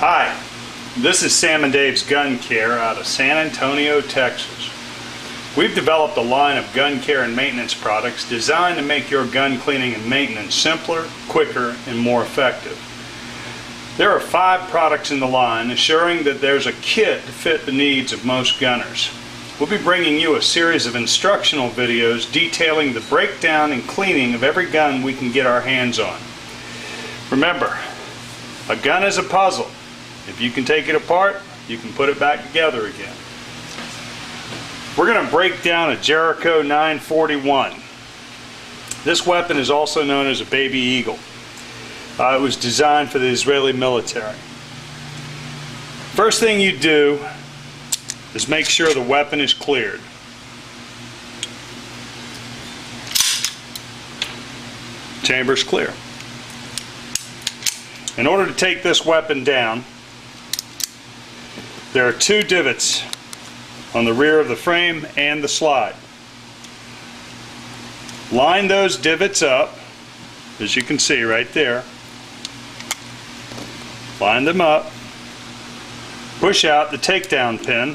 Hi, this is Sam and Dave's Gun Care out of San Antonio, Texas. We've developed a line of gun care and maintenance products designed to make your gun cleaning and maintenance simpler, quicker, and more effective. There are 5 products in the line, ensuring that there's a kit to fit the needs of most gunners. We'll be bringing you a series of instructional videos detailing the breakdown and cleaning of every gun we can get our hands on. Remember, a gun is a puzzle. If you can take it apart, you can put it back together again. We're going to break down a Jericho 941. This weapon is also known as a baby eagle. It was designed for the Israeli military. First thing you do is make sure the weapon is cleared. Chamber's clear. In order to take this weapon down, there are 2 divots on the rear of the frame and the slide. Line those divots up, as you can see right there. Line them up. Push out the takedown pin.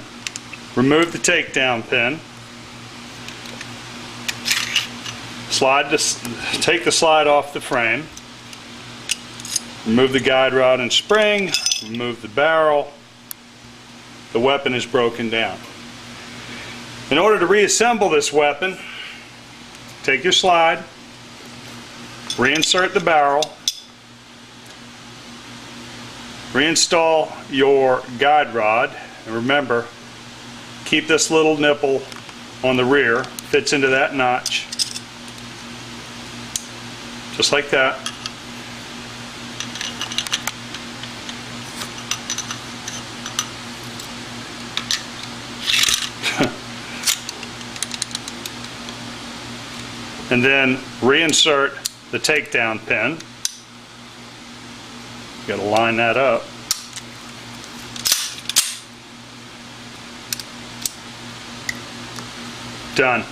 Remove the takedown pin. Take the slide off the frame. Remove the guide rod and spring. Remove the barrel. The weapon is broken down. In order to reassemble this weapon, take your slide, reinsert the barrel, reinstall your guide rod, and remember, keep this little nipple on the rear, fits into that notch, just like that. And then reinsert the takedown pin. You got to line that up. Done.